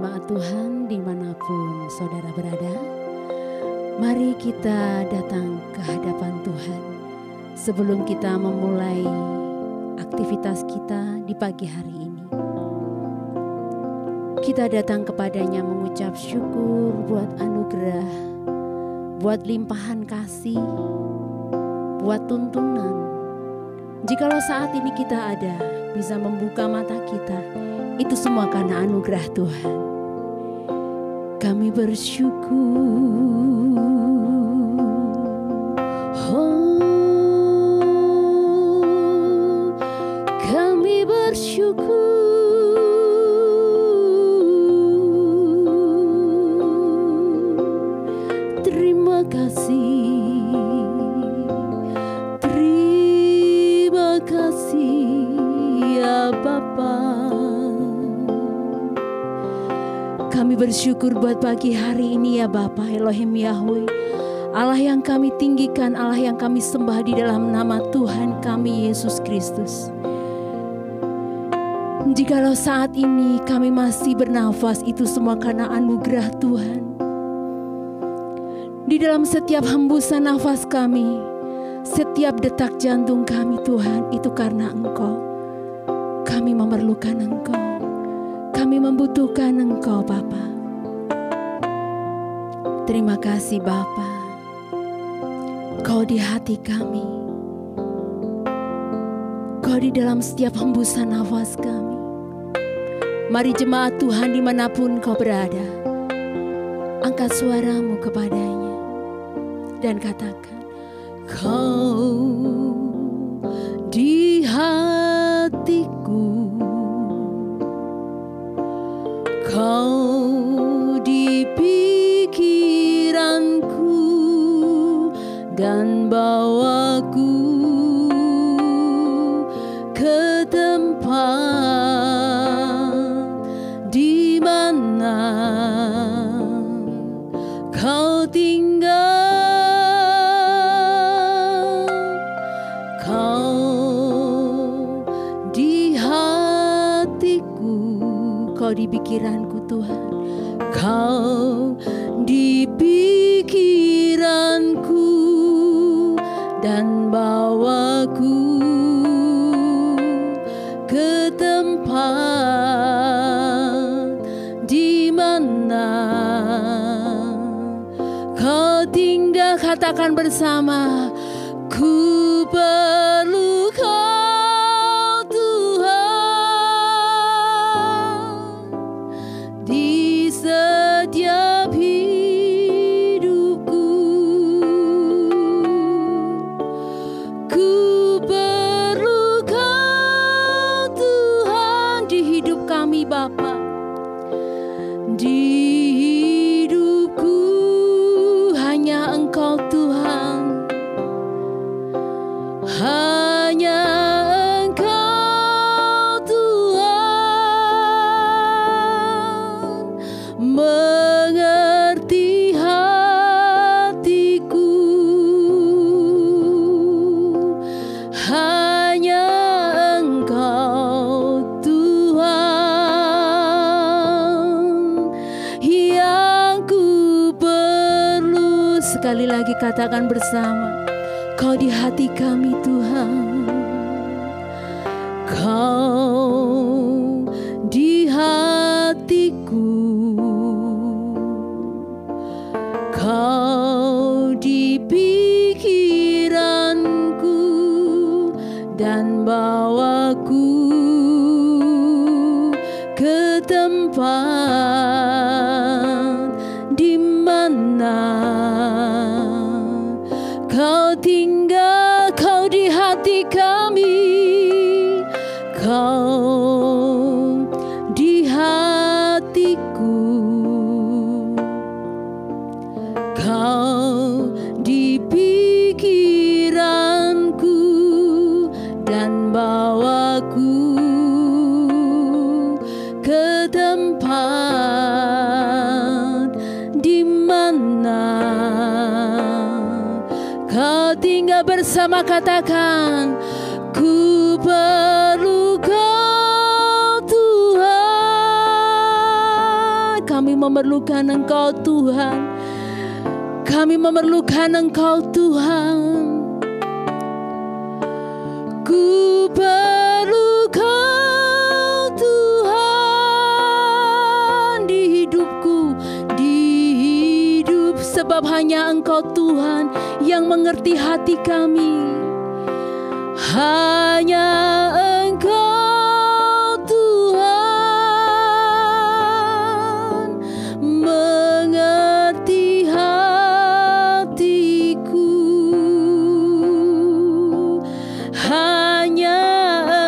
jemaat Tuhan dimanapun saudara berada, mari kita datang ke hadapan Tuhan sebelum kita memulai aktivitas kita di pagi hari ini. Kita datang kepadanya mengucap syukur buat anugerah, buat limpahan kasih, buat tuntunan. Jikalau saat ini kita ada, bisa membuka mata kita, itu semua karena anugerah Tuhan. Kami bersyukur. Oh, kami bersyukur. Terima kasih. Terima kasih ya Bapa. Kami bersyukur buat pagi hari ini ya Bapa Elohim Yahweh, Allah yang kami tinggikan, Allah yang kami sembah di dalam nama Tuhan kami Yesus Kristus. Jikalau saat ini kami masih bernafas, itu semua karena anugerah Tuhan. Di dalam setiap hembusan nafas kami, setiap detak jantung kami Tuhan, itu karena Engkau. Kami memerlukan Engkau. Kami membutuhkan Engkau Bapa. Terima kasih Bapa. Kau di hati kami. Kau di dalam setiap hembusan nafas kami. Mari jemaat Tuhan dimanapun kau berada, angkat suaramu kepadanya dan katakan, Kau di hatiku, Kau di pikiranku, dan bawaku ke tempat di mana Kau tinggal. Kau di pikiranku Tuhan, Kau di pikiranku, dan bawaku ke tempat di mana Kau tinggal. Katakan bersama, ku perlu Kau setiap hidupku. Ku perlu Kau Tuhan di hidup kami Bapa. Di hidupku hanya Engkau Tuhan. Hanya mengerti hatiku, hanya Engkau Tuhan yang ku perlu. Sekali lagi katakan bersama, Kau di hati kami Tuhan, Kau di hatiku, Kau di pikiranku, dan bawaku ke tempat di mana Kau tinggal. Kau di hati kami, Kau di hatiku, Kau di pikiranku, dan bawaku ke tempat di mana Kau tinggal bersama. Katakan, ku perlu Kau Tuhan. memerlukan Engkau Tuhan. Kami memerlukan Engkau Tuhan. Ku perlu Kau Tuhan di hidupku, di hidup, sebab hanya Engkau Tuhan yang mengerti hati kami. Hanya Engkau Tuhan mengerti hatiku. Hanya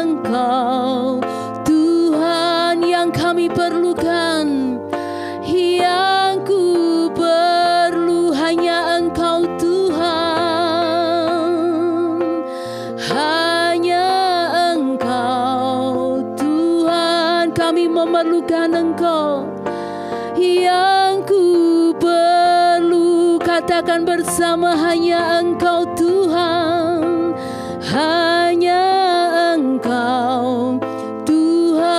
Engkau Tuhan yang kami perlukan, yang ku perlu hanya Engkau Tuhan. Hanya Engkau Tuhan, kami memerlukan Engkau, yang ku perlu. Katakan bersama, hanya Engkau Tuhan. Hanya Engkau Tuhan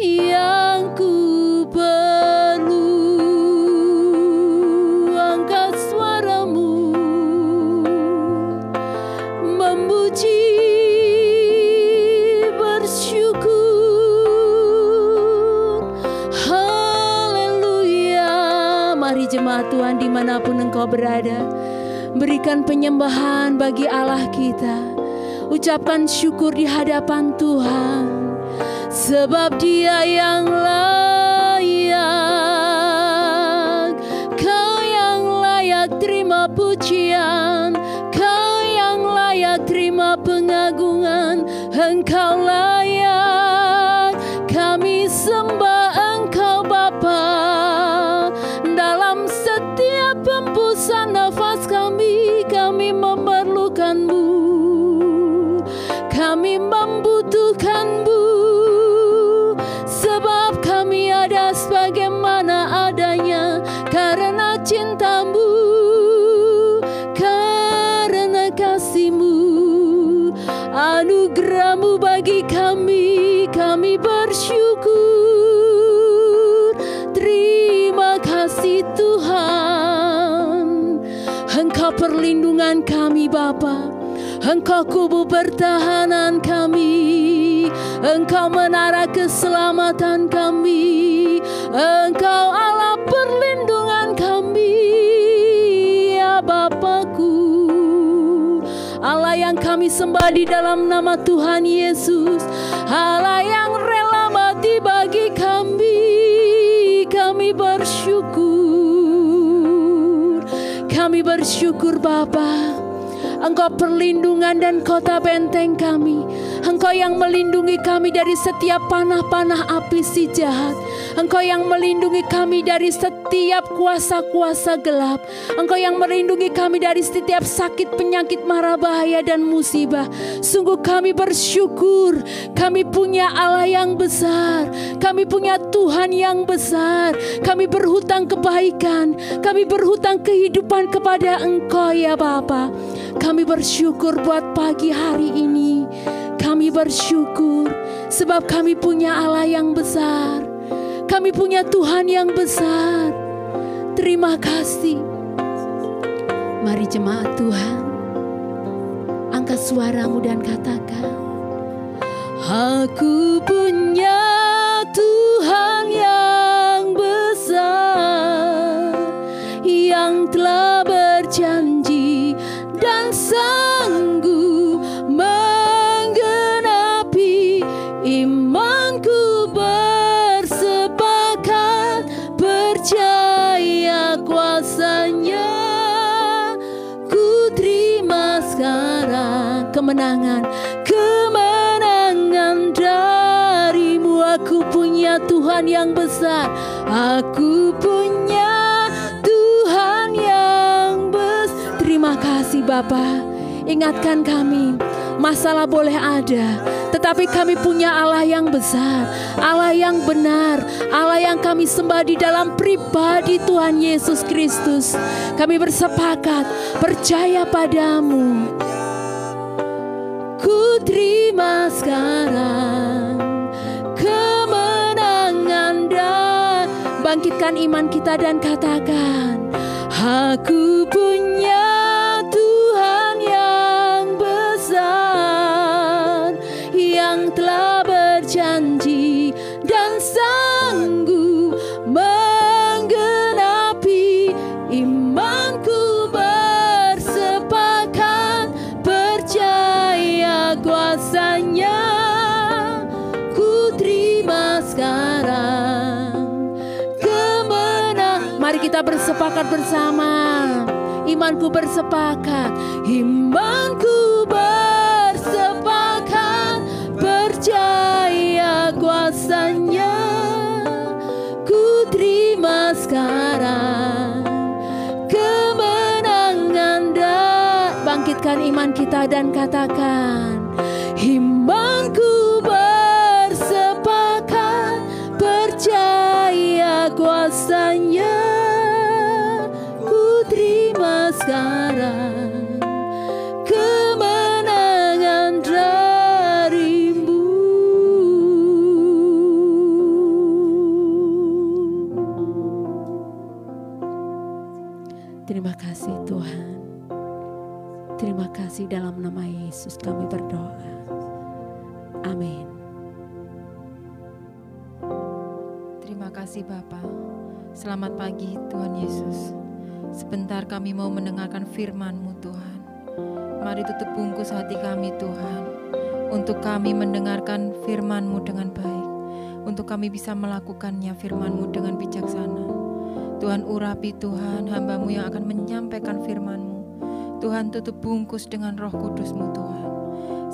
yang ku perlu. Angkat suaramu memuji, bersyukur. Haleluya. Mari jemaat Tuhan dimanapun engkau berada, berikan penyembahan bagi Allah kita. Ucapkan syukur di hadapan Tuhan, sebab Dia yang layak. Kau yang layak terima pujian, Kau yang layak terima pengagungan. Engkau layak, kami sembah Engkau Bapa. Dalam setiap hembusan nafas kami memerlukan-Mu. Kami membutuhkan-Mu, sebab kami ada sebagaimana adanya karena cinta-Mu, karena kasih-Mu, anugerah-Mu bagi kami. Kami bersyukur. Terima kasih Tuhan. Engkau perlindungan kami Bapa, Engkau kubu pertahanan kami, Engkau menara keselamatan kami, Engkau Allah perlindungan kami, ya Bapakku. Allah yang kami sembah di dalam nama Tuhan Yesus, Allah yang rela mati bagi kami. Kami bersyukur, kami bersyukur Bapa. Engkau perlindungan dan kota benteng kami. Engkau yang melindungi kami dari setiap panah-panah api si jahat. Engkau yang melindungi kami dari setiap kuasa-kuasa gelap. Engkau yang melindungi kami dari setiap sakit, penyakit, mara bahaya dan musibah. Sungguh kami bersyukur. Kami punya Allah yang besar. Kami punya Tuhan yang besar. Kami berhutang kebaikan. Kami berhutang kehidupan kepada Engkau ya Bapa. Kami bersyukur buat pagi hari ini. Kami bersyukur sebab kami punya Allah yang besar. Kami punya Tuhan yang besar. Terima kasih. Mari jemaat Tuhan, angkat suaramu dan katakan, aku punya Tuhan yang besar, yang telah berjanji dan sanggup menggenapi imanku. Bersepakat percaya kuasanya, ku terima sekarang kemenangan darimu. Aku punya Tuhan yang besar, aku punya Tuhan yang besar. Terima kasih Bapa. Ingatkan kami, masalah boleh ada, tetapi kami punya Allah yang besar, Allah yang benar, Allah yang kami sembah di dalam pribadi Tuhan Yesus Kristus. Kami bersepakat percaya padamu. Ku terima sekarang kemenangan Bangkitkan iman kita dan katakan, aku punya Tuhan yang besar, yang telah berjanji dan sanggup menggenapi. Imanku bersepakat percaya kuasa-Nya, ku terima sekarang kemenangan. Mari kita bersepakat bersama. Imanku bersepakat, imanku bersepakat percaya kuasa-Nya, ku terima sekarang kemenangan. Bangkitkan iman kita dan katakan, imanku bersepakat percaya kuasa-Nya, ku terima sekarang kemenangan darimu. Terima kasih Tuhan. Terima kasih, dalam nama Yesus kami berdoa. Amin. Terima kasih Bapa. Selamat pagi Tuhan Yesus. Sebentar kami mau mendengarkan firman-Mu Tuhan. Mari tutup bungkus hati kami Tuhan, untuk kami mendengarkan firman-Mu dengan baik, untuk kami bisa melakukannya firman-Mu dengan bijaksana. Tuhan urapi Tuhan hamba-Mu yang akan menyampaikan firman-Mu. Tuhan tutup bungkus dengan Roh Kudus-Mu Tuhan,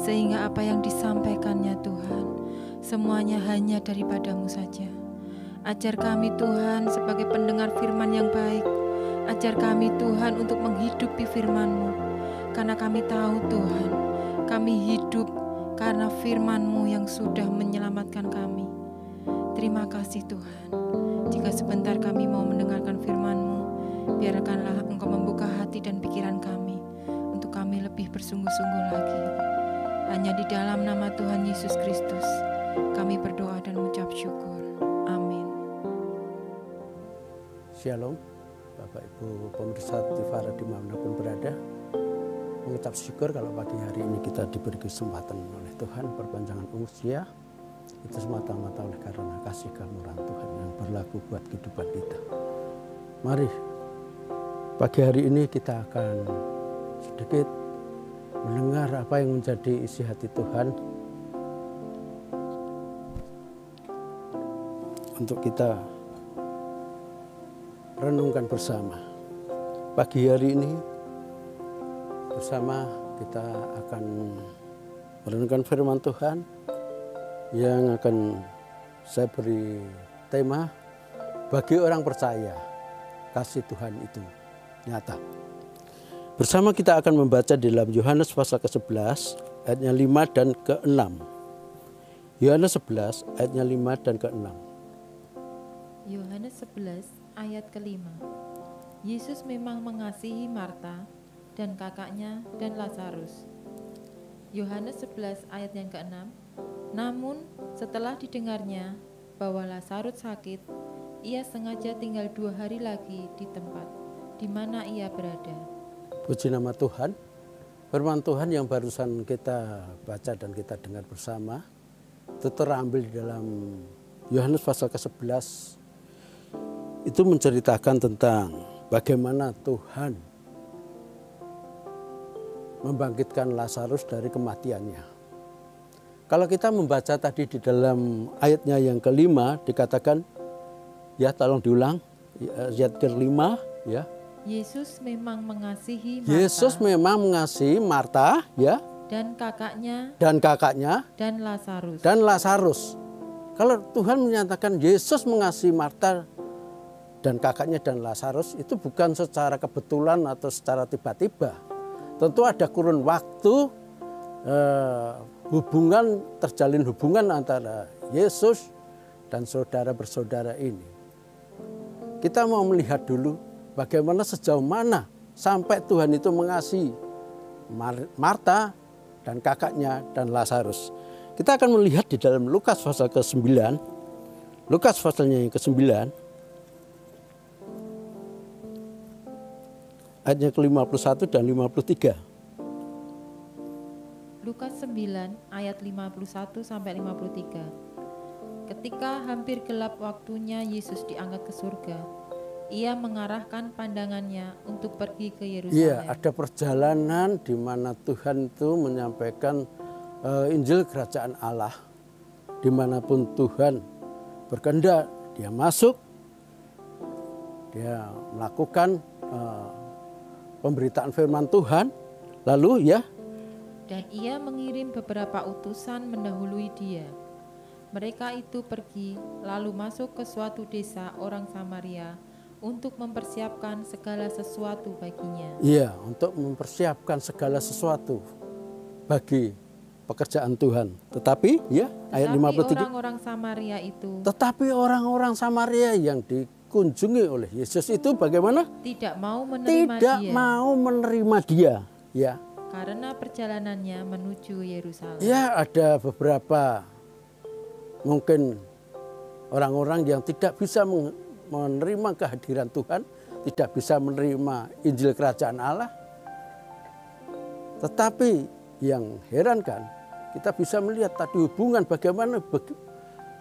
sehingga apa yang disampaikannya Tuhan, semuanya hanya daripada-Mu saja. Ajar kami Tuhan sebagai pendengar firman yang baik. Ajar kami Tuhan untuk menghidupi firman-Mu, karena kami tahu Tuhan, kami hidup karena firman-Mu yang sudah menyelamatkan kami. Terima kasih Tuhan. Jika sebentar kami mau mendengarkan firman-Mu, biarkanlah Engkau membuka hati dan pikiran kami, untuk kami lebih bersungguh-sungguh lagi. Hanya di dalam nama Tuhan Yesus Kristus kami berdoa dan mengucap syukur. Amin. Shalom, Bapak Ibu pemirsa Tifara dimanapun berada. Mengucap syukur kalau pagi hari ini kita diberi kesempatan oleh Tuhan perpanjangan usia. Itu semata-mata oleh karena kasih kemurahan Tuhan yang berlaku buat kehidupan kita. Mari pagi hari ini kita akan sedikit mendengar apa yang menjadi isi hati Tuhan untuk kita renungkan bersama. Pagi hari ini bersama kita akan merenungkan firman Tuhan yang akan saya beri tema, bagi orang percaya kasih Tuhan itu nyata. Bersama kita akan membaca di dalam Yohanes pasal ke-11 ayatnya 5 dan ke-6. Yohanes 11 ayatnya 5 dan ke-6. Yohanes 11 ayat ke-5. Yesus memang mengasihi Marta dan kakaknya dan Lazarus. Yohanes 11 ayat yang ke-6. Namun setelah didengarnya bahwa Lazarus sakit, ia sengaja tinggal 2 hari lagi di tempat di mana ia berada. Puji nama Tuhan. Firman Tuhan yang barusan kita baca dan kita dengar bersama itu terambil di dalam Yohanes pasal ke-11. Itu menceritakan tentang bagaimana Tuhan membangkitkan Lazarus dari kematiannya. Kalau kita membaca tadi di dalam ayatnya yang kelima dikatakan, ya tolong diulang, ayat kelima ya. Yesus memang mengasihi Marta. Yesus memang mengasihi Marta ya. Dan kakaknya. Dan Lazarus. Dan Lazarus. Kalau Tuhan menyatakan Yesus mengasihi Marta dan kakaknya dan Lazarus, itu bukan secara kebetulan atau secara tiba-tiba. Tentu ada kurun waktu terjalin hubungan antara Yesus dan saudara bersaudara ini. Kita mau melihat dulu bagaimana sejauh mana sampai Tuhan itu mengasihi Marta dan kakaknya dan Lazarus. Kita akan melihat di dalam Lukas pasal ke-9. Lukas pasalnya yang ke-9. ayatnya ke-51 dan 53. Lukas 9 ayat 51 sampai 53. Ketika hampir gelap waktunya Yesus diangkat ke surga, ia mengarahkan pandangannya untuk pergi ke Yerusalem. Iya, ada perjalanan di mana Tuhan itu menyampaikan Injil Kerajaan Allah. Dimanapun Tuhan berkehendak, dia masuk, dia melakukan pemberitaan firman Tuhan, lalu ya. Dan ia mengirim beberapa utusan mendahului dia. Mereka itu pergi, lalu masuk ke suatu desa orang Samaria untuk mempersiapkan segala sesuatu baginya. Iya, untuk mempersiapkan segala sesuatu bagi pekerjaan Tuhan. Tetapi ya, ayat 53. Orang-orang Samaria itu. Tetapi orang-orang Samaria yang dikunjungi oleh Yesus itu bagaimana? Tidak mau menerima dia. Tidak mau menerima dia, ya. Karena perjalanannya menuju Yerusalem. Ya, ada beberapa mungkin orang-orang yang tidak bisa menerima kehadiran Tuhan, tidak bisa menerima Injil Kerajaan Allah. Tetapi yang herankan, kita bisa melihat tadi hubungan bagaimana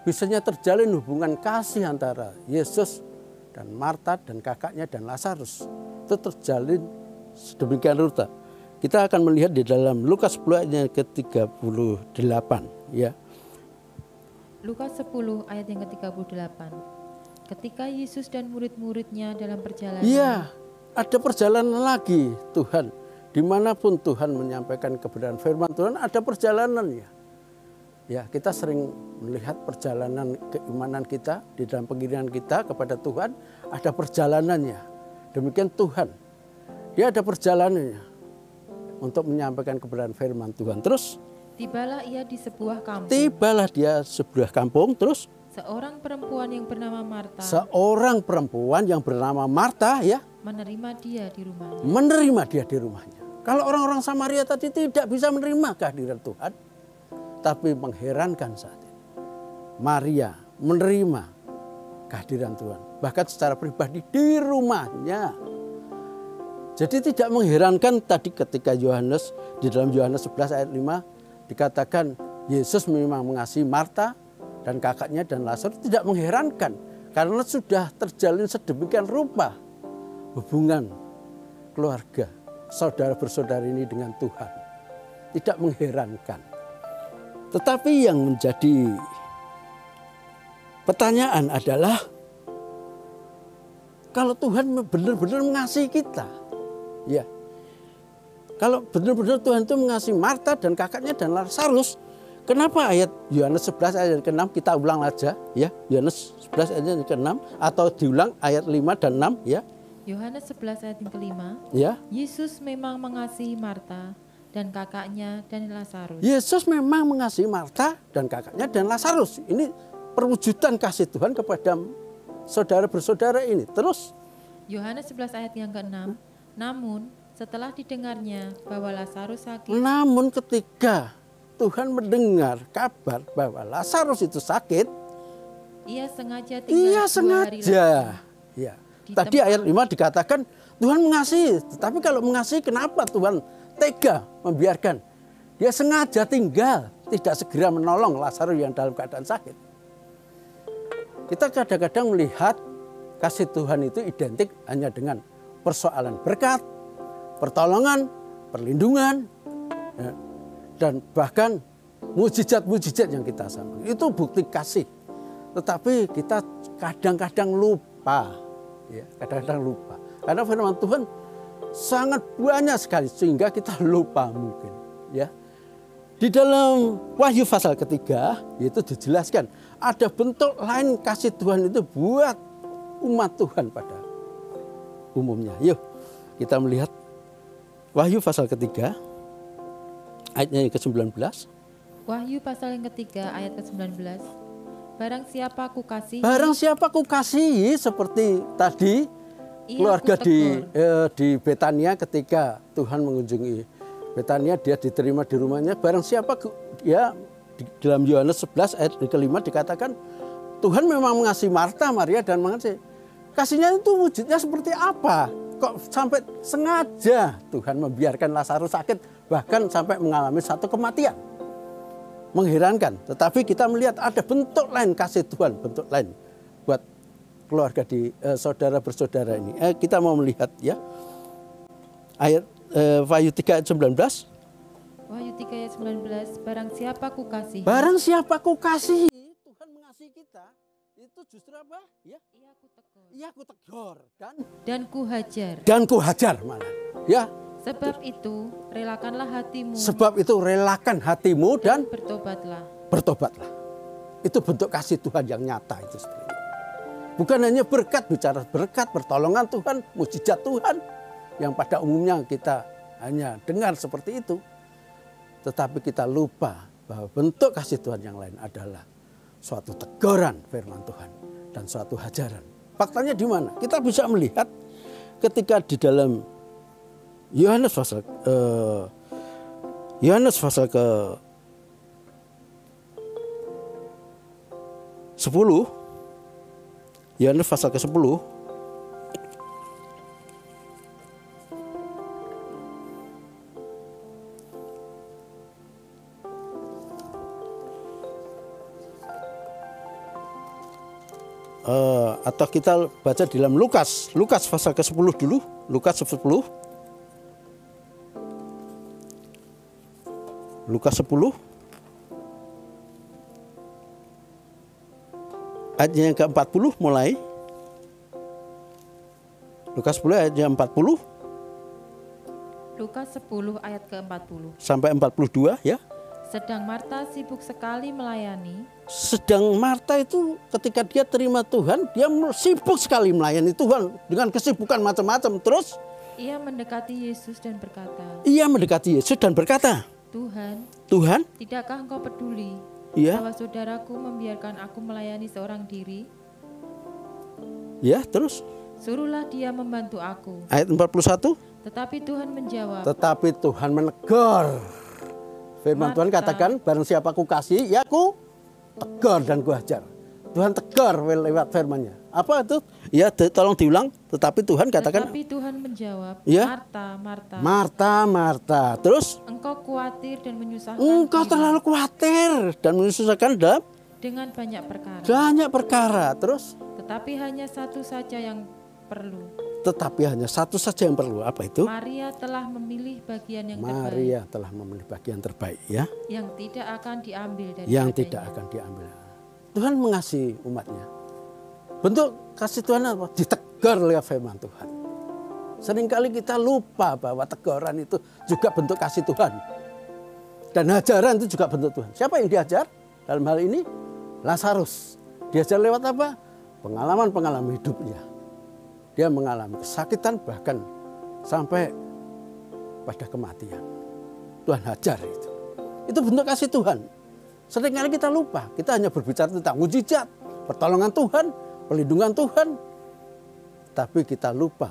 bisanya terjalin hubungan kasih antara Yesus dan Marta dan kakaknya dan Lazarus. Itu terjalin sedemikian rupa. Kita akan melihat di dalam Lukas 10 ayat ke-38, ya. Lukas 10 ayat yang ke-38. Ketika Yesus dan murid-muridnya dalam perjalanan. Iya, ada perjalanan lagi Tuhan. Dimanapun Tuhan menyampaikan kebenaran firman Tuhan, ada perjalanannya. Ya, kita sering melihat perjalanan keimanan kita di dalam pengiringan kita kepada Tuhan, ada perjalanannya. Demikian Tuhan, dia ada perjalanannya untuk menyampaikan kebenaran firman Tuhan. Terus tibalah ia di sebuah kampung. Tibalah dia sebuah kampung. Terus seorang perempuan yang bernama Marta. Seorang perempuan yang bernama Marta, ya, menerima dia di rumahnya. Menerima dia di rumahnya. Kalau orang-orang Samaria tadi tidak bisa menerima kehadiran Tuhan, tapi mengherankan saat ini, Maria menerima kehadiran Tuhan, bahkan secara pribadi di rumahnya. Jadi tidak mengherankan tadi ketika Yohanes, di dalam Yohanes 11 ayat 5 dikatakan Yesus memang mengasihi Marta dan kakaknya dan Lazarus, tidak mengherankan karena sudah terjalin sedemikian rupa hubungan keluarga saudara bersaudara ini dengan Tuhan. Tidak mengherankan. Tetapi yang menjadi pertanyaan adalah, kalau Tuhan benar-benar mengasihi kita, ya, kalau benar-benar Tuhan itu mengasihi Marta dan kakaknya dan Lazarus, kenapa ayat Yohanes 11 ayat ke-6 kita ulang aja, ya, Yohanes 11 ayat ke-6 atau diulang ayat 5 dan 6, ya. Yohanes 11 ayat yang ke-5. Ya. Yesus memang mengasihi Marta dan kakaknya dan Lazarus. Yesus memang mengasihi Marta dan kakaknya dan Lazarus. Ini perwujudan kasih Tuhan kepada saudara bersaudara ini. Terus Yohanes 11 ayat yang ke-6. Namun setelah didengarnya bahwa Lazarus sakit. Namun ketika Tuhan mendengar kabar bahwa Lazarus itu sakit, ia sengaja tinggal 2 hari lagi. Ya. Tadi ayat 5 dikatakan Tuhan mengasihi. Tetapi kalau mengasihi, kenapa Tuhan tega membiarkan dia sengaja tinggal, tidak segera menolong Lazarus yang dalam keadaan sakit? Kita kadang-kadang melihat kasih Tuhan itu identik hanya dengan persoalan berkat, pertolongan, perlindungan, ya, dan bahkan mujizat-mujizat yang kita sama. Itu bukti kasih. Tetapi kita kadang-kadang lupa. Ya, kadang-kadang lupa. Karena firman Tuhan sangat banyak sekali sehingga kita lupa mungkin. Ya. Di dalam Wahyu pasal ketiga itu dijelaskan ada bentuk lain kasih Tuhan itu buat umat Tuhan pada umumnya. Yuk kita melihat Wahyu pasal ketiga ayatnya yang ke-19. Wahyu pasal yang ketiga ayat ke-19. Barang siapa ku kasihi. Barang siapa ku kasihi, seperti tadi keluarga di Betania ketika Tuhan mengunjungi Betania, dia diterima di rumahnya. Barang siapa ya, di dalam Yohanes 11 ayat ke-5 dikatakan Tuhan memang mengasihi Marta, Maria dan mengasihi. Kasihnya itu wujudnya seperti apa? Kok sampai sengaja Tuhan membiarkan Lazarus sakit, bahkan sampai mengalami satu kematian. Mengherankan, tetapi kita melihat ada bentuk lain kasih Tuhan, bentuk lain buat keluarga di saudara bersaudara ini. Kita mau melihat ya ayat Wahyu 3 ayat 19. Wahyu 3 ayat 19, barang siapa ku kasihi. Barang siapa ku kasihi, Tuhan mengasihi kita, itu justru apa? Ya, ia ku tegur dan ku hajar. Dan ku hajar malah. Ya. Sebab itu relakanlah hatimu. Sebab itu relakan hatimu dan bertobatlah. Bertobatlah. Itu bentuk kasih Tuhan yang nyata itu sebenarnya. Bukan hanya berkat, bicara berkat, pertolongan Tuhan, mujizat Tuhan yang pada umumnya kita hanya dengar seperti itu. Tetapi kita lupa bahwa bentuk kasih Tuhan yang lain adalah suatu teguran firman Tuhan dan suatu hajaran. Faktanya di mana? Kita bisa melihat ketika di dalam Yohanes pasal ke 10, Yohanes pasal ke 10, atau kita baca di dalam Lukas pasal ke 10 dulu, Lukas 10. Lukas 10 ayatnya yang ke-40 mulai. Lukas 10 ayat yang 40. Lukas 10 ayat ke-40 sampai 42 ya. Sedang Marta sibuk sekali melayani. Sedang Marta itu ketika dia terima Tuhan, dia sibuk sekali melayani Tuhan dengan kesibukan macam-macam. Terus ia mendekati Yesus dan berkata. Tuhan, tidakkah engkau peduli bahwa saudaraku membiarkan aku melayani seorang diri? Ya, terus? Suruhlah dia membantu aku. Ayat 41. Tetapi Tuhan menjawab. Tetapi Tuhan menegur. Firman Tuhan katakan, barang siapa ku kasih, ya ku tegur dan ku hajar. Tuhan tegur lewat firman-Nya. Apa itu? Ya, tolong diulang. Tetapi Tuhan katakan. Tetapi Tuhan menjawab, ya? Marta. Terus? Engkau khawatir dan menyusahkan. Engkau terlalu khawatir dan menyusahkan dengan banyak perkara. Banyak perkara. Terus? Tetapi hanya satu saja yang perlu. Apa itu? Maria telah memilih bagian yang terbaik. Ya. Yang tidak akan diambil dari Tuhan mengasihi umatnya. Bentuk kasih Tuhan apa? Ditegur oleh firman Tuhan. Seringkali kita lupa bahwa teguran itu juga bentuk kasih Tuhan. Dan hajaran itu juga bentuk Tuhan. Siapa yang diajar? Dalam hal ini Lazarus. Diajar lewat apa? Pengalaman-pengalaman hidupnya. Dia mengalami kesakitan bahkan sampai pada kematian. Tuhan hajar itu. Itu bentuk kasih Tuhan. Seringkali kita lupa. Kita hanya berbicara tentang mujizat, pertolongan Tuhan, pelindungan Tuhan. Tapi kita lupa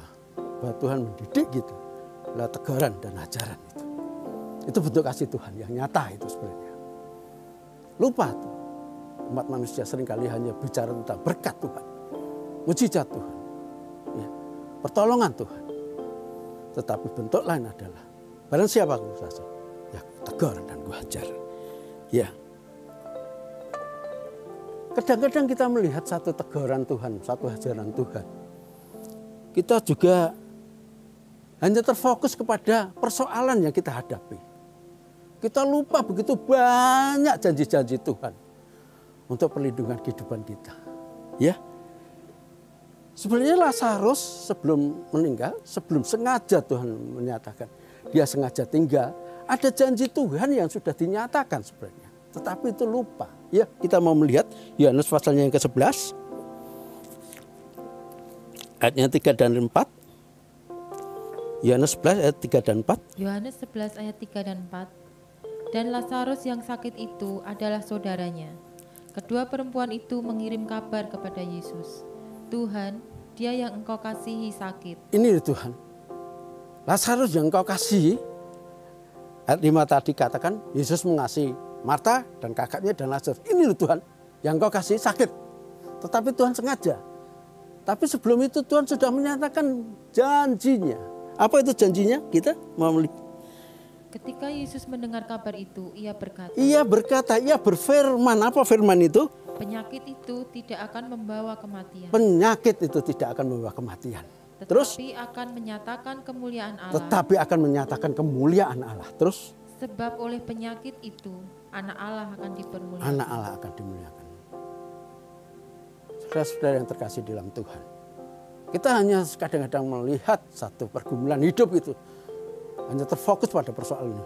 bahwa Tuhan mendidik gitu lewat teguran dan ajaran itu. Itu bentuk kasih Tuhan yang nyata itu sebenarnya. Lupa tuh. Umat manusia seringkali hanya bicara tentang berkat Tuhan, mujizat Tuhan, ya, pertolongan Tuhan. Tetapi bentuk lain adalah barang siapa aku rasa, ya tegur dan gue hajar. Ya. Kadang-kadang kita melihat satu teguran Tuhan, satu hajaran Tuhan. Kita juga hanya terfokus kepada persoalan yang kita hadapi. Kita lupa begitu banyak janji-janji Tuhan untuk perlindungan kehidupan kita. Ya. Sebenarnya Lazarus sebelum meninggal, sebelum sengaja Tuhan menyatakan dia sengaja tinggal, ada janji Tuhan yang sudah dinyatakan sebenarnya. Tetapi itu lupa. Ya, kita mau melihat Yohanes pasalnya yang ke-11. Ayatnya 3 dan 4. Yohanes 11 ayat 3 dan 4. Yohanes 11 ayat 3 dan 4. Dan Lazarus yang sakit itu adalah saudaranya. Kedua perempuan itu mengirim kabar kepada Yesus. Tuhan, dia yang engkau kasihi sakit. Ini Tuhan. Lazarus yang engkau kasihi. Ayat 5 tadi katakan Yesus mengasihi Marta dan kakaknya dan Lazarus. Ini Tuhan yang engkau kasihi sakit. Tetapi Tuhan sengaja Tapi sebelum itu Tuhan sudah menyatakan janjinya. Apa itu janjinya? Kita mau melihat. Ketika Yesus mendengar kabar itu, ia berkata, ia berfirman. Apa firman itu? penyakit itu tidak akan membawa kematian. Penyakit itu tidak akan membawa kematian. Tetapi akan menyatakan kemuliaan Allah. Tetapi akan menyatakan kemuliaan Allah. Terus? Sebab oleh penyakit itu, anak Allah akan dipermuliakan. Anak Allah akan dimuliakan. Saudara-saudara yang terkasih di dalam Tuhan. Kita hanya kadang-kadang melihat satu pergumulan hidup itu. Hanya terfokus pada persoalan ini.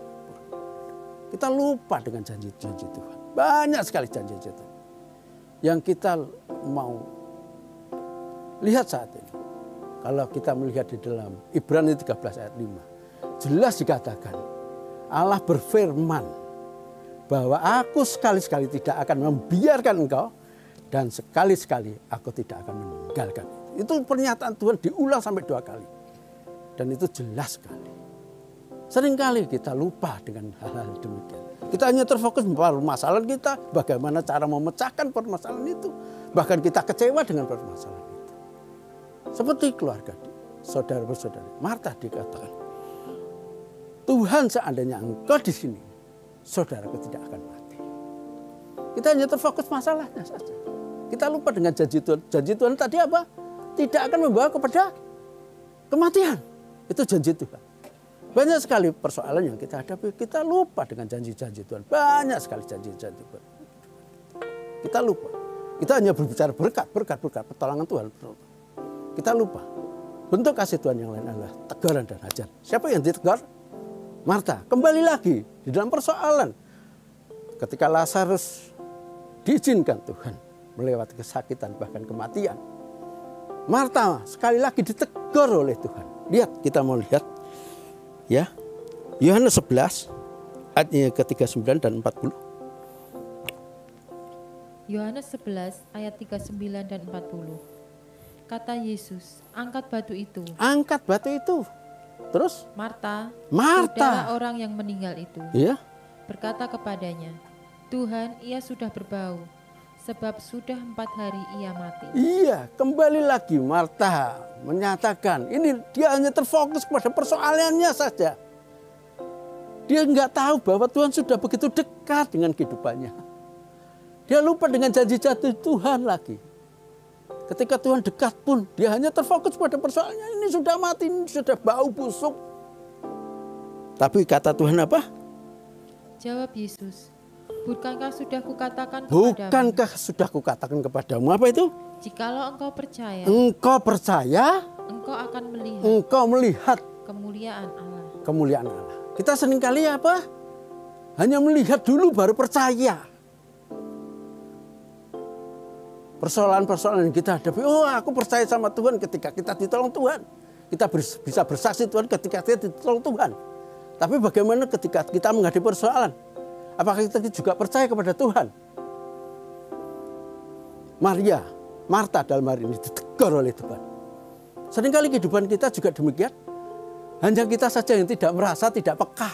Kita lupa dengan janji-janji Tuhan. Banyak sekali janji-janji Tuhan yang kita mau lihat saat ini. Kalau kita melihat di dalam Ibrani 13 ayat 5. Jelas dikatakan Allah berfirman bahwa aku sekali-sekali tidak akan membiarkan engkau dan sekali-sekali aku tidak akan meninggalkan. Itu pernyataan Tuhan diulang sampai 2 kali. Dan itu jelas sekali. Seringkali kita lupa dengan hal-hal demikian. Kita hanya terfokus pada permasalahan kita, bagaimana cara memecahkan permasalahan itu. Bahkan kita kecewa dengan permasalahan itu. Seperti keluarga, saudara-saudari. Marta dikatakan, Tuhan seandainya engkau di sini, saudaraku tidak akan mati. Kita hanya terfokus masalahnya saja. Kita lupa dengan janji Tuhan. Janji Tuhan tadi apa? Tidak akan membawa kepada kematian. Itu janji Tuhan. Banyak sekali persoalan yang kita hadapi, kita lupa dengan janji-janji Tuhan. Banyak sekali janji-janji Tuhan. Kita lupa. Kita hanya berbicara berkat, pertolongan Tuhan. Kita lupa. Bentuk kasih Tuhan yang lain adalah teguran dan ajar. Siapa yang ditegur? Marta. Kembali lagi di dalam persoalan. Ketika Lazarus diizinkan Tuhan melewati kesakitan bahkan kematian. Marta sekali lagi ditegur oleh Tuhan. Lihat, kita mau lihat. Ya, Yohanes 11 ayat ke-39 dan 40. Yohanes 11 ayat 39 dan 40. Kata Yesus, angkat batu itu. Angkat batu itu. Terus? Marta. Saudara orang yang meninggal itu. Ya. Berkata kepadanya, Tuhan, ia sudah berbau, sebab sudah 4 hari ia mati. Iya, kembali lagi Marta menyatakan, ini dia hanya terfokus pada persoalannya saja. Dia nggak tahu bahwa Tuhan sudah begitu dekat dengan kehidupannya. Dia lupa dengan janji-janji Tuhan lagi. Ketika Tuhan dekat pun, dia hanya terfokus pada persoalannya. Ini sudah mati, ini sudah bau busuk. Tapi kata Tuhan apa? Jawab Yesus, bukankah sudah kukatakan kepadamu? Apa itu? Jikalau engkau percaya, engkau melihat kemuliaan Allah. Kemuliaan Allah. Kita seringkali apa? Hanya melihat dulu baru percaya. Persoalan-persoalan yang kita hadapi, oh aku percaya sama Tuhan ketika kita ditolong Tuhan. Kita bisa bersaksi Tuhan ketika kita ditolong Tuhan. Tapi bagaimana ketika kita menghadapi persoalan? Apakah kita juga percaya kepada Tuhan? Marta dalam hari ini ditegur oleh Tuhan. Seringkali kehidupan kita juga demikian. Hanya kita saja yang tidak merasa, tidak peka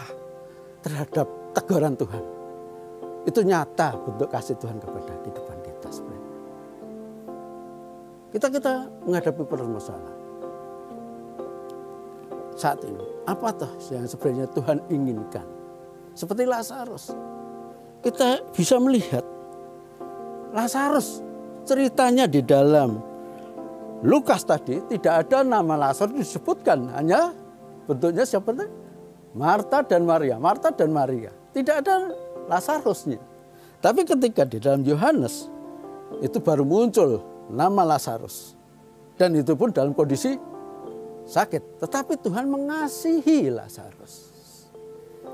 terhadap teguran Tuhan. Itu nyata bentuk kasih Tuhan kepada kehidupan kita sebenarnya. Kita menghadapi permasalahan. Saat ini, apa toh yang sebenarnya Tuhan inginkan? Seperti Lazarus. Kita bisa melihat Lazarus, ceritanya di dalam Lukas tadi tidak ada nama Lazarus disebutkan, hanya bentuknya seperti Marta dan Maria. Tidak ada Lazarusnya. Tapi ketika di dalam Yohanes itu baru muncul nama Lazarus. Dan itu pun dalam kondisi sakit. Tetapi Tuhan mengasihi Lazarus.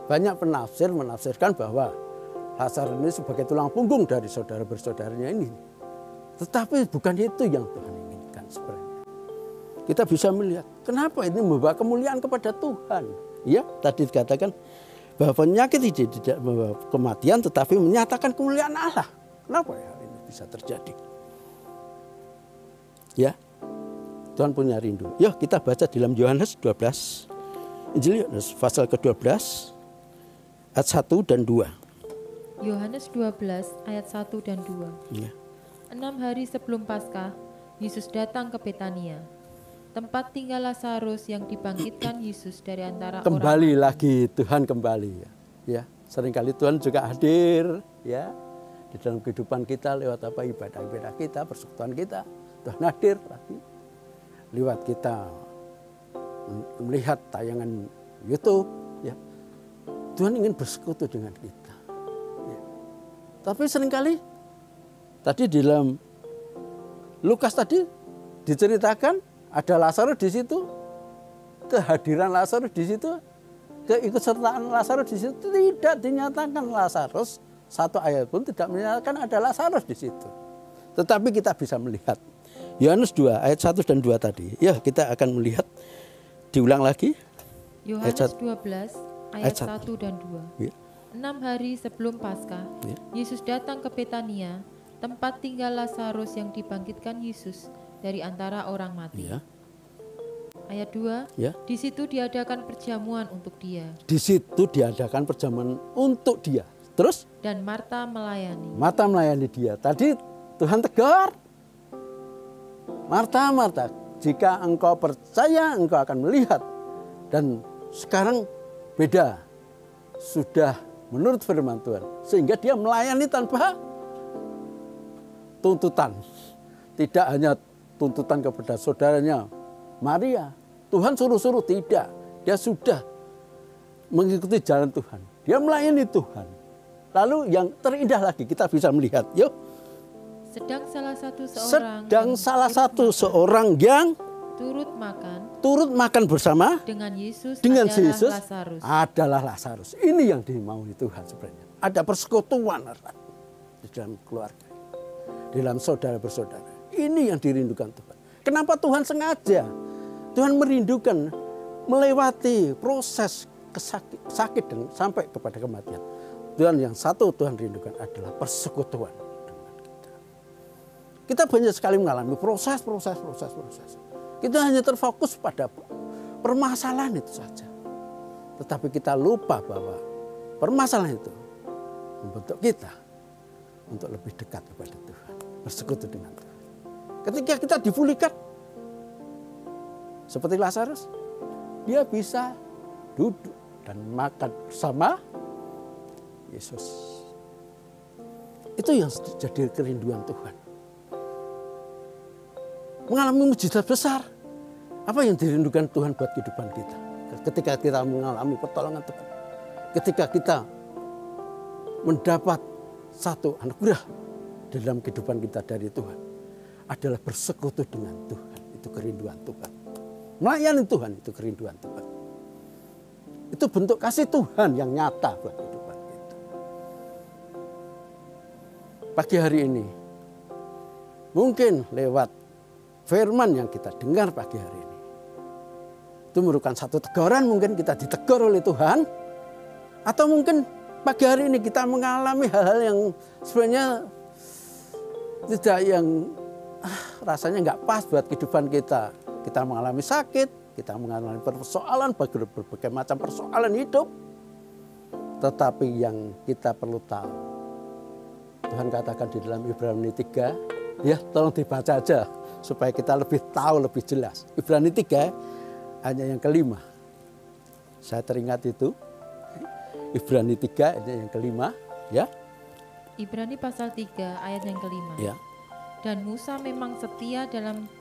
Banyak penafsir menafsirkan bahwa Lazarus ini sebagai tulang punggung dari saudara bersaudaranya ini. Tetapi bukan itu yang Tuhan inginkan sebenarnya. Kita bisa melihat kenapa ini membawa kemuliaan kepada Tuhan. Ya, tadi dikatakan bahwa penyakit tidak membawa kematian tetapi menyatakan kemuliaan Allah. Kenapa ya ini bisa terjadi? Ya, Tuhan punya rindu. Yuk kita baca di dalam Yohanes 12. Injil Yohanes pasal ke-12 ayat 1 dan 2. Yohanes 12 ayat 1 dan 2. Ya. 6 hari sebelum Paskah, Yesus datang ke Betania, tempat tinggal Lazarus yang dibangkitkan Yesus dari antara Kembali orang. lagi Tuhan kembali ya. Seringkali Tuhan juga hadir ya di dalam kehidupan kita lewat apa ibadah-ibadah kita, persekutuan kita. Tuhan hadir lagi lewat kita melihat tayangan YouTube ya. Tuhan ingin bersekutu dengan kita. Ya. Tapi seringkali tadi di dalam Lukas tadi diceritakan ada Lazarus di situ, kehadiran Lazarus di situ, keikutsertaan Lazarus di situ tidak dinyatakan Lazarus, satu ayat pun tidak menyatakan ada Lazarus di situ. Tetapi kita bisa melihat Yohanes 2 ayat 1 dan 2 tadi. Ya, kita akan melihat diulang lagi. Yohanes 12 ayat 1 dan 2. Ya. 6 hari sebelum Paskah, Ya. Yesus datang ke Betania, tempat tinggal Lazarus yang dibangkitkan Yesus dari antara orang mati. Ya. Ayat 2, Ya. di situ diadakan perjamuan untuk dia. Di situ diadakan perjamuan untuk dia. Terus Dan Marta melayani. Marta melayani dia. Tadi Tuhan tegur. Marta, Marta, jika engkau percaya engkau akan melihat. Dan sekarang beda. Sudah menurut firman Tuhan. Sehingga dia melayani tanpa tuntutan. Tidak hanya tuntutan kepada saudaranya Maria. Tuhan suruh-suruh, tidak. Dia sudah mengikuti jalan Tuhan. Dia melayani Tuhan. Lalu yang terindah lagi kita bisa melihat. Yuk. Sedang salah satu seorang yang turut makan bersama dengan Yesus adalah Lazarus. Ini yang dimaui Tuhan sebenarnya. Ada persekutuan erat di dalam keluarga, di dalam saudara bersaudara. Ini yang dirindukan Tuhan. Kenapa Tuhan sengaja? Tuhan merindukan melewati proses sakit dan sampai kepada kematian. Tuhan yang satu Tuhan rindukan adalah persekutuan dengan kita. Kita banyak sekali mengalami proses. Kita hanya terfokus pada permasalahan itu saja. Tetapi kita lupa bahwa permasalahan itu membentuk kita untuk lebih dekat kepada Tuhan, bersekutu dengan Tuhan. Ketika kita dipulihkan, seperti Lazarus, dia bisa duduk dan makan bersama Yesus. Itu yang jadi kerinduan Tuhan. Mengalami mujizat besar. Apa yang dirindukan Tuhan buat kehidupan kita? Ketika kita mengalami pertolongan Tuhan. Ketika kita mendapat satu anugerah dalam kehidupan kita dari Tuhan. Adalah bersekutu dengan Tuhan. Itu kerinduan Tuhan. Melayani Tuhan itu kerinduan Tuhan. Itu bentuk kasih Tuhan yang nyata buat kehidupan kita. Pagi hari ini, mungkin lewat firman yang kita dengar pagi hari ini, itu merupakan satu teguran, mungkin kita ditegur oleh Tuhan. Atau mungkin pagi hari ini kita mengalami hal-hal yang sebenarnya tidak yang rasanya nggak pas buat kehidupan kita. Kita mengalami sakit, kita mengalami persoalan, berbagai macam persoalan hidup. Tetapi yang kita perlu tahu, Tuhan katakan di dalam Ibrani 3, ya tolong dibaca aja supaya kita lebih tahu, lebih jelas. Ibrani 3 ayat yang kelima. Saya teringat itu. Ibrani 3 ayat yang kelima, ya. Ibrani pasal 3 ayat yang kelima. Ya. Dan Musa memang setia dalam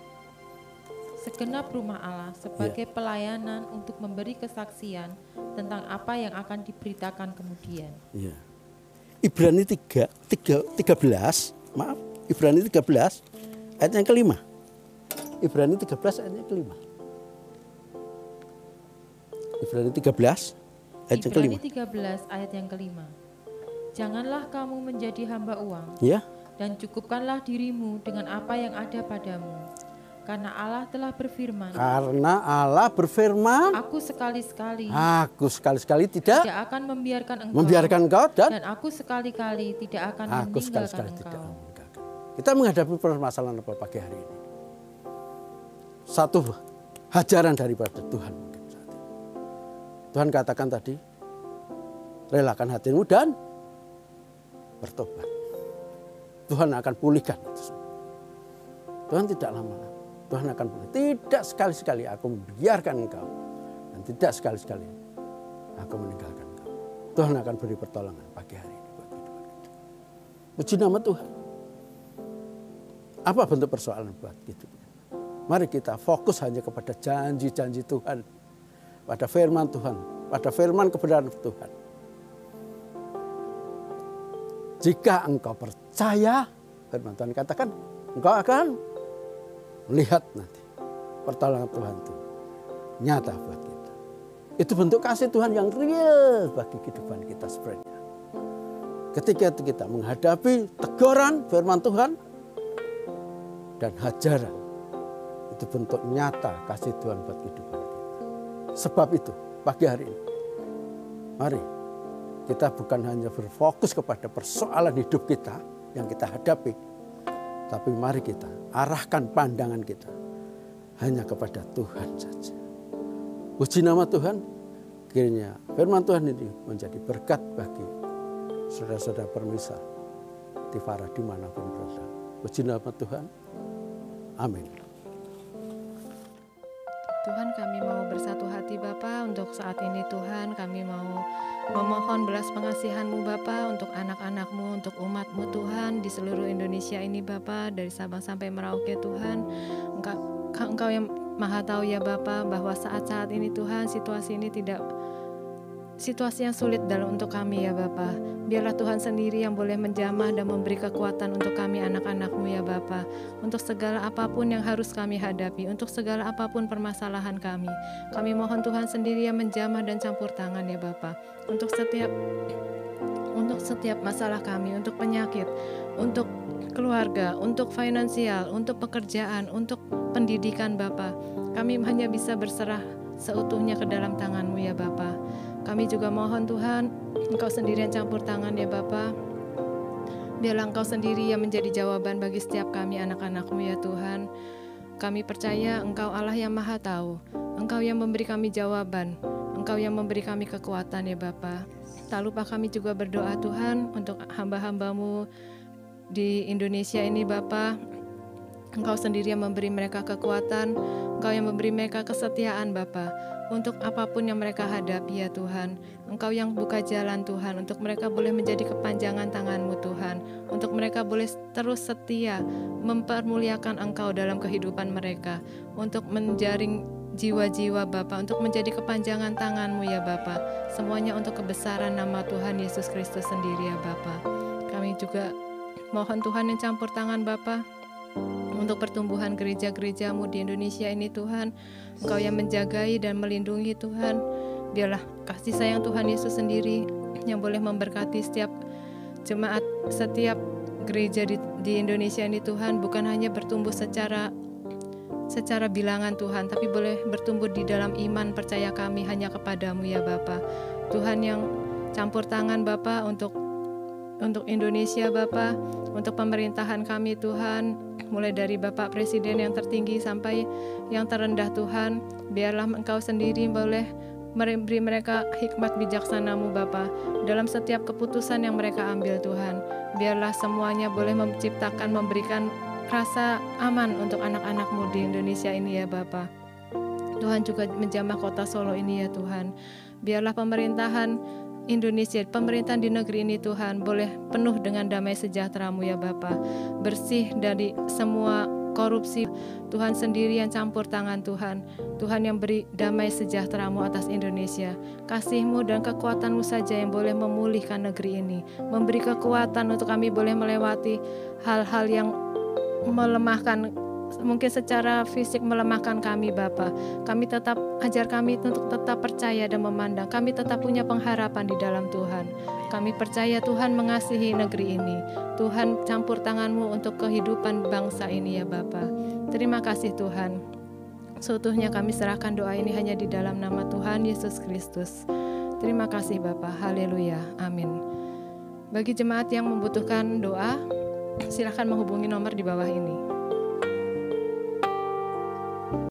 segenap rumah Allah sebagai pelayanan untuk memberi kesaksian tentang apa yang akan diberitakan kemudian. Ya. Ibrani 13, Ibrani 13 ayat yang kelima. Ibrani 13 ayat yang kelima. Ibrani 13 ayat yang kelima. Ibrani 13 ayat yang kelima. Janganlah kamu menjadi hamba uang. Ya. Dan cukupkanlah dirimu dengan apa yang ada padamu. Karena Allah telah berfirman. Aku sekali-sekali tidak akan membiarkan engkau dan aku sekali-kali tidak akan meninggalkan engkau. Kita menghadapi permasalahan apa pagi hari ini? Satu ajaran daripada Tuhan mungkin saat ini. Tuhan katakan tadi, relakan hatimu dan bertobat. Tuhan akan pulihkan itu semua. Tuhan tidak lama-lama. Tuhan akan bilang, tidak sekali-sekali aku membiarkan engkau. Dan tidak sekali-sekali aku meninggalkan engkau. Tuhan akan beri pertolongan pagi hari ini buat kehidupan kita. Puji nama Tuhan. Apa bentuk persoalan buat hidupnya? Mari kita fokus hanya kepada janji-janji Tuhan. Pada firman Tuhan. Pada firman kebenaran Tuhan. Jika engkau percaya, firman Tuhan katakan, engkau akan melihat nanti pertolongan Tuhan itu nyata buat kita. Itu bentuk kasih Tuhan yang real bagi kehidupan kita sebenarnya. Ketika itu kita menghadapi teguran firman Tuhan dan hajaran, itu bentuk nyata kasih Tuhan buat kehidupan kita. Sebab itu pagi hari ini, mari kita bukan hanya berfokus kepada persoalan hidup kita yang kita hadapi, tapi mari kita arahkan pandangan kita hanya kepada Tuhan saja. Puji nama Tuhan, kiranya firman Tuhan ini menjadi berkat bagi saudara-saudara permisa Tifara dimanapun berada. Puji nama Tuhan, amin. Tuhan, kami mau bersatu hati Bapa untuk saat ini. Tuhan, kami mau memohon belas pengasihan-Mu Bapa untuk anak-anak-Mu, untuk umat-Mu Tuhan di seluruh Indonesia ini Bapa, dari Sabang sampai Merauke Tuhan. Engkau yang Maha tahu ya Bapa, bahwa saat-saat ini Tuhan situasi ini situasi yang sulit dalam untuk kami ya Bapa. Biarlah Tuhan sendiri yang boleh menjamah dan memberi kekuatan untuk kami anak-anak-Mu ya Bapa. Untuk segala apapun yang harus kami hadapi, untuk segala apapun permasalahan kami. Kami mohon Tuhan sendiri yang menjamah dan campur tangan ya Bapa. Untuk setiap masalah kami, untuk penyakit, untuk keluarga, untuk finansial, untuk pekerjaan, untuk pendidikan Bapa. Kami hanya bisa berserah seutuhnya ke dalam tangan-Mu ya Bapa. Kami juga mohon Tuhan, Engkau sendiri yang campur tangan ya Bapa. Biarlah Engkau sendiri yang menjadi jawaban bagi setiap kami anak-anak-Mu ya Tuhan. Kami percaya Engkau Allah yang Maha tahu. Engkau yang memberi kami jawaban. Engkau yang memberi kami kekuatan ya Bapa. Tak lupa kami juga berdoa Tuhan untuk hamba-hamba-Mu di Indonesia ini Bapa. Engkau sendiri yang memberi mereka kekuatan. Engkau yang memberi mereka kesetiaan Bapa. Untuk apapun yang mereka hadapi ya Tuhan. Engkau yang buka jalan Tuhan, untuk mereka boleh menjadi kepanjangan tangan-Mu Tuhan. Untuk mereka boleh terus setia mempermuliakan Engkau dalam kehidupan mereka. Untuk menjaring jiwa-jiwa Bapa, untuk menjadi kepanjangan tangan-Mu ya Bapa. Semuanya untuk kebesaran nama Tuhan Yesus Kristus sendiri ya Bapa. Kami juga mohon Tuhan yang campur tangan Bapa untuk pertumbuhan gereja-gereja-Mu di Indonesia ini Tuhan. Engkau yang menjagai dan melindungi Tuhan. Biarlah kasih sayang Tuhan Yesus sendiri yang boleh memberkati setiap jemaat, setiap gereja di Indonesia ini Tuhan. Bukan hanya bertumbuh secara bilangan Tuhan, tapi boleh bertumbuh di dalam iman percaya kami hanya kepada-Mu ya Bapa. Tuhan yang campur tangan Bapa untuk Indonesia Bapa, untuk pemerintahan kami Tuhan, mulai dari Bapak Presiden yang tertinggi sampai yang terendah Tuhan. Biarlah Engkau sendiri boleh memberi mereka hikmat bijaksana-Mu Bapa dalam setiap keputusan yang mereka ambil Tuhan. Biarlah semuanya boleh memberikan rasa aman untuk anak-anak-Mu di Indonesia ini ya Bapa. Tuhan juga menjamah kota Solo ini ya Tuhan. Biarlah pemerintahan Indonesia, pemerintahan di negeri ini Tuhan boleh penuh dengan damai sejahtera-Mu ya Bapa. Bersih dari semua korupsi. Tuhan sendiri yang campur tangan Tuhan. Tuhan yang beri damai sejahtera-Mu atas Indonesia. Kasih-Mu dan kekuatan-Mu saja yang boleh memulihkan negeri ini. Memberi kekuatan untuk kami boleh melewati hal-hal yang melemahkan, mungkin secara fisik melemahkan kami Bapa. Kami tetap ajar kami untuk tetap percaya dan memandang. Kami tetap punya pengharapan di dalam Tuhan. Kami percaya Tuhan mengasihi negeri ini. Tuhan campur tangan-Mu untuk kehidupan bangsa ini ya Bapa. Terima kasih Tuhan. Seutuhnya kami serahkan doa ini hanya di dalam nama Tuhan Yesus Kristus. Terima kasih Bapa. Haleluya. Amin. Bagi jemaat yang membutuhkan doa, silakan menghubungi nomor di bawah ini.